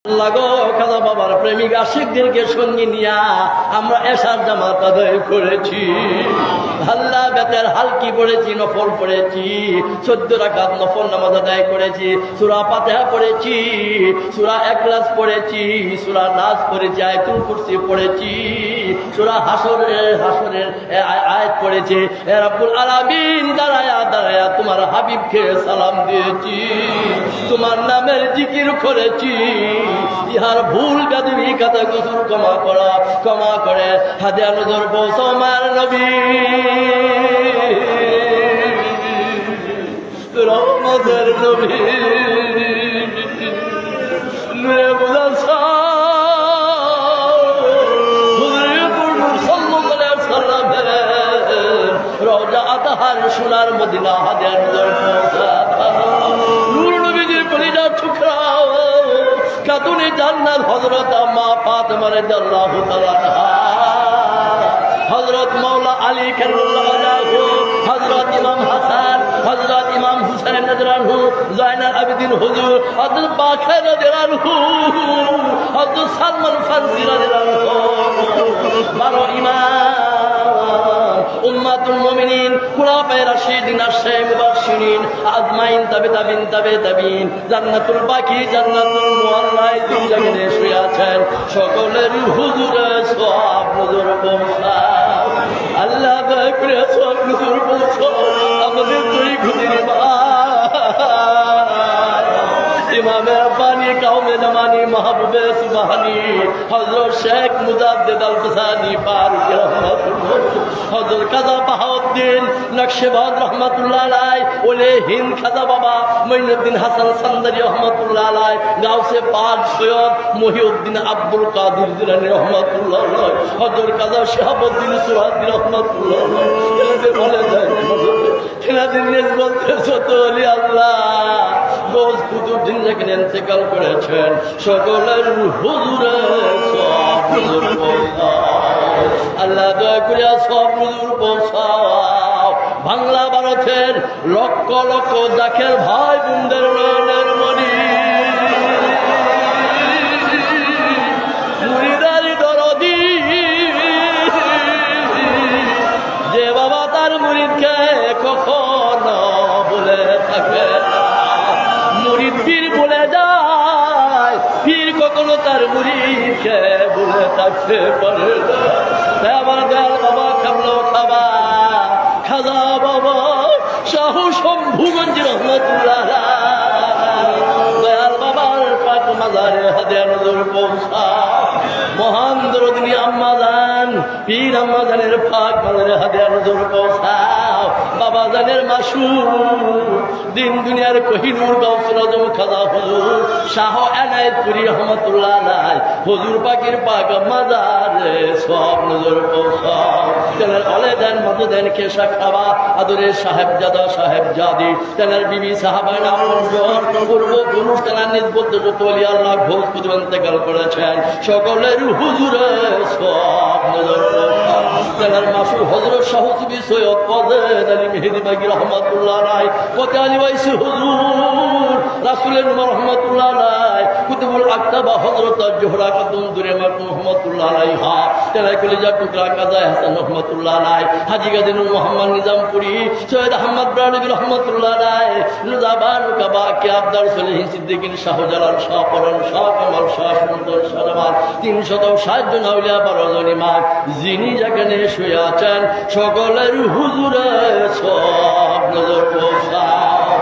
লাগো খাজা বাবার প্রেমিক আশিকদেরকে সঙ্গে নিয়া আমরা এশার জামাত আদায় করেছি। আল্লাহ বেতের হালকি পড়েছি, নফল পড়েছি, 14 রাকাত নফল নামাজ আদায় করেছি, সূরা ফাতিহা পড়েছি, সূরা ইখলাস পড়েছি, সূরা নাস পড়েছি, আয়াতুল কুরসি পড়েছি, সূরা হাসরের আয়াত পড়েছি। হে রব্বুল আলামিন, দাঁড়ায়া দাঁড়ায়া তোমার হাবিবকে সালাম দিয়েছি, তোমার নামের জিকির করেছি। ইহার ভুল বেদবি কথা কুসুর ক্ষমা করে হাদিয়া নজর পৌঁছাও মার নবী রহমতের নবী নূরে মুজাসসাম রওজা আতহার সোনার মদিনা হাদিয়া নজর পৌঁছাও। নূর নবীজির কলিজার টুকরা খাতুনে জান্নাত হযরত আম্মা ফাতেমা রাদিয়াল্লাহু তাআলা আনহা, হযরত মাওলা আলী কাররামাল্লাহু তাআলা, হযরত ইমাম হাসান, হযরত ইমাম হুসাইন রাদিয়াল্লাহু, জয়নাল আবেদিন হুজুর, হযরত বাকর রাদিয়াল্লাহু, হযরত সালমান ফারসি রাদিয়াল্লাহু, 12 ইমাম উম্মাতুল মুমিনিন, খুলাফায়ে রাশিদিন, আশ-শাইখ মুবাশশিরিন, আজমাইন, তাবিঈন, জান্নাতুল বাকি, জান্নাতুল মুআল্লায় তিন জায়গায় শুয়ে আছেন। সকলের হুজুরে সওয়াব নজর পৌঁছাও। আল্লাহ দয়া করে সওয়াব নজর পৌঁছাও। আমাদের তরি খুদির ইমামে রাব্বানি, কাউমে জামানি, মাহবুবে সুবহানি, হযরত শেখ মুজাদ্দিদ আল হুসাইনি ফারুকী রাহমাতুল্লাহ, হযরত খাজা বাহাউদ্দিন নকশবন্দ রাহমাতুল্লাহ আলাইহি, ওলে হিন্দ খাজা বাবা মঈনুদ্দিন হাসান সান্দারি রাহমাতুল্লাহ আলাইহি, গাউসে পাক সৈয়দ মহিউদ্দিন আব্দুল কাদের জিলানী রাহমাতুল্লাহ আলাইহি, হযরত খাজা শাহাবুদ্দিন সুরাদি রাহমাতুল্লাহ আলাইহি, বলে যায় তেনাদের নিসবত যত ওলি আল্লাহ রোজ কুতুবউদ্দিন যেখানে ইন্তেকাল করেছেন, সকলের হুজুরে সওয়াব নজর পৌঁছাও। আল্লাহ দয়া করে সওয়াব নজর পৌঁছাও। বাংলা ভারতের লক্ষ লক্ষ জাকের ভাই বোনদের নয়নের মণি, মুরিদার দরদি, যে বাবা তার মুরিদকে কখনো বলে থাকে না, মুরিদ পীর বলে যায়, পীর কখনো তার মুরিদকে বলে থাকতে পারে না। তাই আমার দয়াল বাবা খাবলো খাবা খাজা বাবা শাহ শম্ভুগঞ্জ রহমতুল্লাহ, দয়াল বাবার পাক মাজারে হাদিয়া নজর পৌঁছাও। মহান দরদিনী আম্মা জান, পীর আম্মা জানের পাক মাজারে হাদিয়া নজর পৌঁছাও। বাবা জানের মাসুদ দিন দুনিয়ার কোহিনূর গাউসুল আজম খাজা হুজুর শাহ এনায়েতপুরী রহমতুল্লাহ আলাইহি, হুজুর পাকের পাক মাজারে সওয়াব নজর পৌঁছাও। তেনার অলে দেন মধু দেন কেশা খাওয়া আদরের সাহেবজাদা সাহেবজাদি, তেনার বিবি সাহাবায়ে আপনজন, পূর্ব পুরুষ তেনার নিসবত যত ওলি আল্লাহ ঘোষ কুতুব ইন্তেকাল করেছেন, সকলের হুজুরে সওয়াব নজর পৌঁছাও। তেনার মাসুদ হযরত শাহ সুফি সৈয়দ ওয়াজেদ আলী মেহেদি বাগী রহমাতুল্লাহ আলাইহি, ফতে আলী ওয়াইসি হুজুর, রাসূলের নূর রহমাতুল্লাহ আলাইহি, কুতুবুল আকতাবা হযরত জোহরা খাতুন দুরে মাকতুম রহমাতুল্লাহ আলাইহা, তেনার কলিজার টুকরা কাজী হাসান রহমাতুল্লাহ আলাইহি, হাজী গাজী নূর মোহাম্মদ নিজামপুরী, সৈয়দ আহমদ ব্রাহ্মী রহমাতুল্লাহ আলাইহি, নুজাবান কাবা কে আব্দুল সলিহ সিদ্দিকীন, শাহজালাল, শাহ পরান, শাহ কামাল, শাহ সুন্দর, শাহজামাল, 360 জন আউলিয়া, 12 জন ইমাম, যিনি যেখানে শুয়ে আছেন, সকলের হুজুরে সওয়াব নজর পৌঁছাও।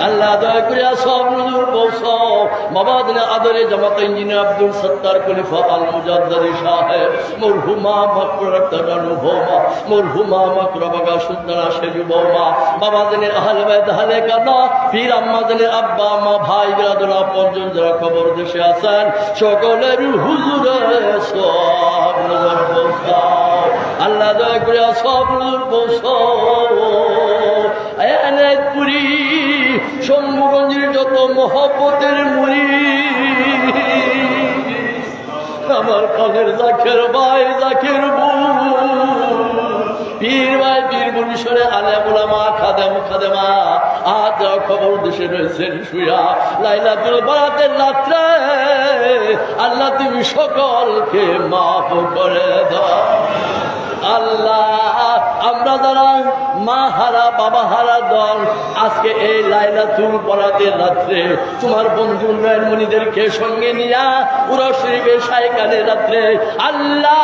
আল্লাহ দয়া করে সওয়াব নজর পৌঁছাও। বাবা দিনে আদরে জামাত ইঞ্জিনিয়ার আব্দুল সত্তার খলিফা আল মুজাদ্দিদি সাহেব, মরহুমা মাকরুরাতান বৌমা, মরহুমা মাকরুবাগা সুলতানা শেজু বৌমা, বাবা দিনের আহলে বাইত আহলে কাদা, পীর আম্মা দিনের আব্বা আম্মা ভাই বিরাদরা পঞ্জন যারা খবর দেশে আছেন, সকলের হুজুরে সওয়াব নজর পৌঁছাও। আল্লাহ দয়া করে সওয়াব নজর পৌঁছাও। এনায়েতপুরী শম্ভুগঞ্জের যত মহব্বতের মুরিদ, আমার কালের জাকের ভাই জাকের বউ, পীর ভাই পীর মুর্শিদে আলেম উলামা খাদেমা, আজ খবর দেশে রয়েছেন শুয়া, লাইলাতুল বারাতের রাত্রে সকলকে মাফ করে দাও। আল্লাহ আমরা যারা মা হারা বাবা হারা দল আজকে এই লাইলাতুল বরাতের রাত্রে তোমার বন্ধু নয়ন মনিদেরকে সঙ্গে নিয়া পুরো শরীফের সাইকালের রাত্রে আল্লাহ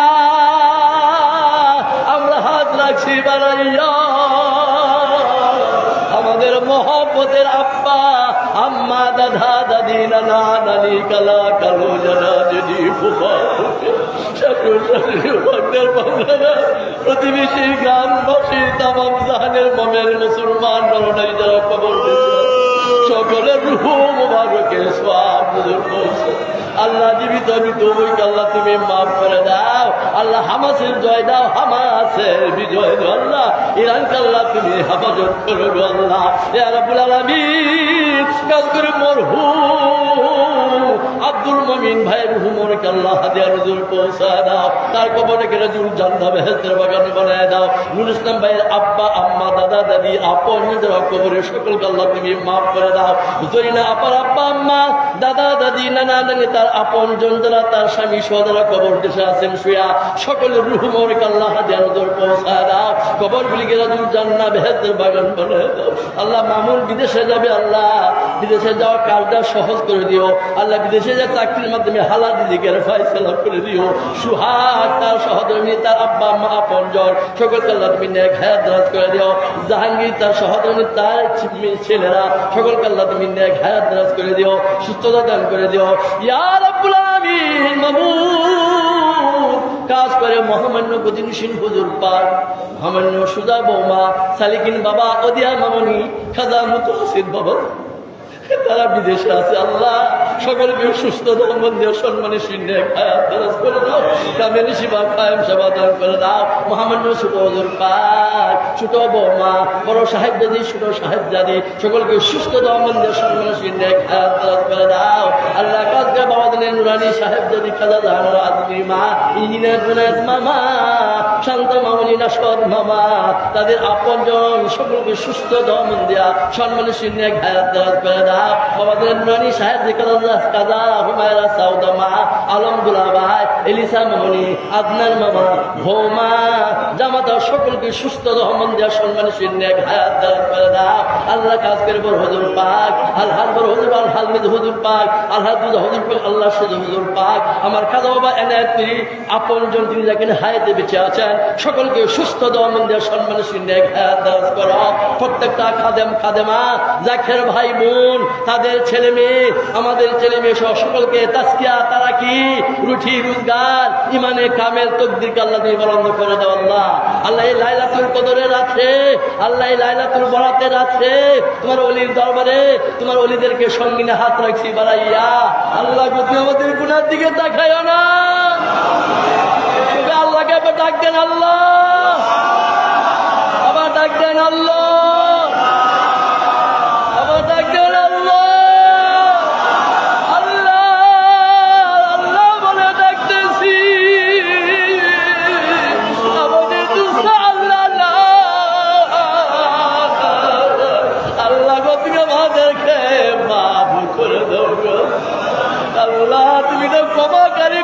আমরা হাত রাখছি বাড়াইয়া আমাদের মহব্বতের আব্বা আম্মা দাদা দাদি নানা নানি কালা কালো জানা দিদি ফুফা প্রতিবেশী গ্রামবাসী তামাম জাহানের মমের মুসলমান নরনারী যারা কবর সকলের রূহ মুবারকে সওয়াব নজর পৌঁছে। আল্লাহ জীবিত মৃত্যুকে আল্লাহ তুমি মাফ করে দাও। আল্লাহ হামাসের জয় দাও, হামাসের বিজয় দাও। আল্লাহ ইরানকে আল্লাহ তুমি হেফাজত করো আল্লাহ। ইয়া রাব্বুল আলামিন কাজ করে মরহুম আব্দুল মমিন ভাইয়ের রুহমরকে আল্লাহ হাদিয়া নজর পৌঁছা দাও। তার কবরে রাজুল জান্নাত বেহেশতের বাগান বানায় দাও। নুর ইসলাম ভাইয়ের আব্বা আম্মা দাদা দাদি আপন কবরে সকলকে আল্লাহ তুমি মাফ করে দাও। জরিনা আপার আব্বা আম্মা দাদা দাদি নানা নানি তার আপন জন যারা তার স্বামী সহদরা কবর দেশে আছেন শুয়া সকলের রুহমরকে আল্লাহ হাদিয়া নজর পৌঁছা দাও। কবরগুলিকে রাজুল জান্নাত বেহেশতের বাগান বানায় দাও। আল্লাহ মামুন বিদেশে যাবে, আল্লাহ বিদেশে যাওয়া কাজটা সহজ করে দিও। আল্লাহ বিদেশে যে চাকরির মাধ্যমে হালাল দিকের ফয়সালা করে দিও। সুহাগ তার সহধর্মী তার আব্বা মা আপন জন সকলকে আল্লাহ তুমি নেক হায়াত দারাজ করে দিও। জাহাঙ্গীর তার সহধর্মী তার ছেলেরা সকলকে আল্লাহ তুমি নেক হায়াত দারাজ করে দিও, সুস্থতা দান করে দিও। ইয়া রাব্বুল আলামিন মাবুদ কাজ করে মহামান্য গদিনসীন হুজুর পাক মহামান্য সুজা বৌমা সালিকিন বাবা অদিয়া মামনি খাজা মুতহাসিন বাবা তারা বিদেশে আছে। আল্লাহ সকলকে সুস্থ মন্দির সম্মানে শূন্যে হায়াত দারাজ করে দাও। কামেল শিবা কায়েম সেবা দান করে দাও। মহামান্য ছোট হুজুর পাক ছোট বৌমা বড় সাহেব দাদি ছোট সাহেব দাদি সকলকে সুস্থ মন্দির সম্মানে শূন্যে হায়াত দারাজ করে দাও। আল্লাহ কাজকে বাবা দিনের নুরানি সাহেব দাদি খাজা জাহানারা আজমি মা ইঞ্জিনিয়ার জুনায়েদ মামা শান্ত মামনি নাসর মামা তাদের আপন জন সকলকে সুস্থ মন্দির সম্মানে শূন্যে হায়াত দারাজ করে দাও। বাবাদের নুরানি সাহেব কাজা হুমায়রা সাউদা মা আলমদুল্লাহ ভাই এলিসা মামনি আদনান মামা ভৌমা জামাতা সকলকে সুস্থ রহমান দেওয়া সম্মান শূন্যে হায়াত দারাজ করে দাও। আল্লাহ কাজ করে বড় হুজুর পাক আল্লাহ বড় হুজুর পাক হালমিদ হুজুর পাক আল্লাহ দুজা হুজুর পাক আল্লাহ সুজা হুজুর পাক আমার খাজা বাবা এনায়েত পীর আপন জন তিনি যাকে হায়াতে বেঁচে আছেন সকলকে সুস্থ রহমান দেওয়া সম্মান শূন্যে হায়াত দারাজ করো। প্রত্যেকটা খাদেম খাদেমা জাখের ভাই বোন তাদের ছেলে মেয়ে আমাদের ছেলে মেয়ে সহ সকলকে তাসকিয়া তারাকি রুটি রোজগার ইমানে কামেল তকদিরকে আল্লাহ তুমি বলন্দ করে দাও। আল্লাহ আল্লাহ এই লাইলাতুল কদরের রাতে আল্লাহ এই লাইলাতুল বরাতের রাতে তোমার ওলির দরবারে তোমার ওলিদেরকে সঙ্গিনে হাত রাখছি বাড়াইয়া আল্লাহ তুমি আমাদের গুনার দিকে তাকাইও না। আল্লাহকে আবার ডাক দেন, আল্লাহ আবার ডাক দেন, আল্লাহ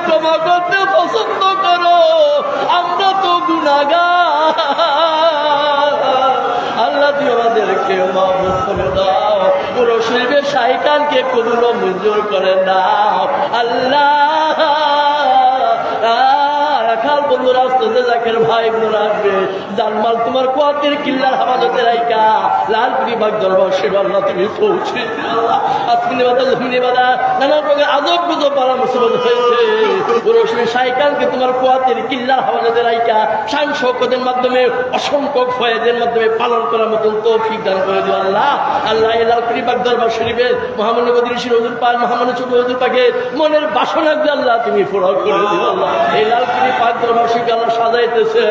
ক্ষমা করতে পছন্দ করো। আমরা তো গুনাহগার। আল্লাহ তুমি আমাদেরকে মাফ করে দাও। পুরো শরীফের শাহিকানকে কবুল ও মঞ্জুর করে দাও। আল্লাহ রাখাল বন্ধুরা আসতে জাকের ভাই বোনরা আসবে জানমাল তোমার কোয়াতের কিল্লার হাফাজতে রাইকা লালপুরি বাগ দরবার সে আল্লাহ তুমি পৌঁছে আজমিনে বাদা জমিনে বাদা নানা প্রকার আজব গুজব পারা মুসিবত হয়েছে। পুরুষের সাইকালকে তোমার কোয়াতের কিল্লার হাফাজতে রাইকা শান শৌকতের মাধ্যমে অসংখ্য ফয়েজের মাধ্যমে পালন করার মতন তৌফিক দান করে দিও। আল্লাহ আল্লাহ এই লালপুরি বাগ দরবার শরীফের মহামান্য গদিনসীন হুজুর পাক মহামান্য ছোট হুজুর পাকের মনের বাসনা আল্লাহ তুমি পুরা করে দিও। আল্লাহ এই লালপুরি পাক দরবার শরীফকে আল্লাহ সাজাইতেছে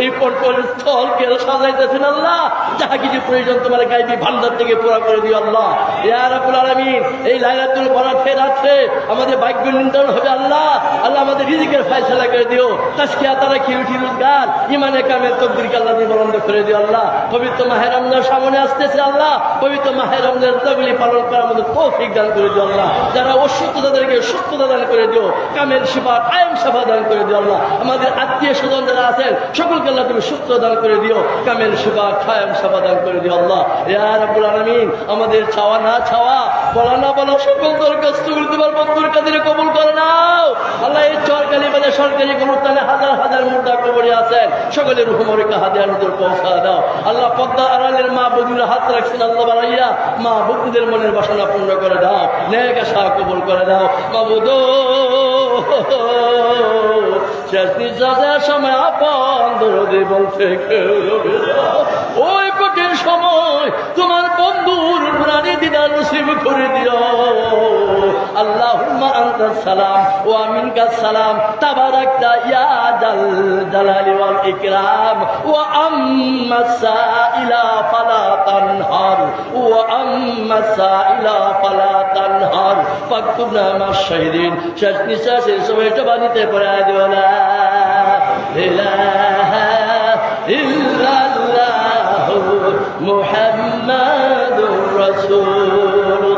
এই পটকল স্থলকে সাজাইতেছেন। আল্লাহ যাহা কিছু প্রয়োজন তোমার গাইবি ভান্ডার থেকে পুরা করে দিও। আল্লাহ ইয়া রাব্বুল আলামিন এই লাইলাতুল বরাতের রাতে আমাদের ভাগ্য নির্ধারণ হবে। আল্লাহ আল্লাহ আমাদের রিজিকের ফয়সালা করে দিও। তাসকিয়া তারা খিরুঠি রোজগার ইমানে কামের তকদিরকে আল্লাহ তুমি বলন্দ করে দিও। আল্লাহ পবিত্র মাহে রমজান সামনে আসতেছে, আল্লাহ পবিত্র মাহে রমজানের রোজাগুলি পালন করার আমাদের তৌফিক দান করে দিও। আল্লাহ যারা অসুস্থ তাদেরকে সুস্থতা দান করে দিও, কামের সেবা কায়েম সেবা দান করে দিও। আল্লাহ আমাদের আত্মীয় স্বজন যারা আছেন সকলকে আল্লাহ তুমি সুস্থ দান করে দিও, কামের সেবা কায়েম সেবা দান করে দিও। আল্লাহ ইয়া রাব্বুল আলামিন আমাদের চাওয়া না চাওয়া, বলা না বলা সকল দরখাস্তগুলি তোমার বন্ধুর কাছে কবুল করে নাও। আল্লাহ এই চরকালি মানে সরকারি গুরুত্বানে হাজার হাজার মুর্দা কবরে আছেন, সকলের হুমরিকা হাদিয়া নজর পৌঁছা দাও। আল্লাহ পদ্মা আড়ালের মা বধুরা হাত রাখছেন, আল্লাহ বাড়াইয়া মা বন্ধুদের মনের বাসনা পূর্ণ করে দাও, নেক আশা কবুল করে দাও। মাবুদ শেষ নিঃশ্বাসের সময় আপন দরদে বলতে কেউ রবে না। ওই কঠিন সময় তোমার বন্ধুর প্রাণী দিদার নসিব করে দিও। আল্লাহুম্মা আনতাস সালাম ওয়া মিনকাস সালাম তাবারাকতা ইয়া জাল জালালি ওয়াল ইকরাম ওয়া আম্মাস সাইলা ফালা তানহার ওয়া আম্মাস সাইলা ফালা তানহার ফাকতুবনা মাশ শাহিদিন। শেষ নিঃশ্বাসের সময়টা বানিতে পড়া দিও না। ইলাহা ইল্লাল্লাহু মুহাম্মাদুর রাসূলুল্লাহ।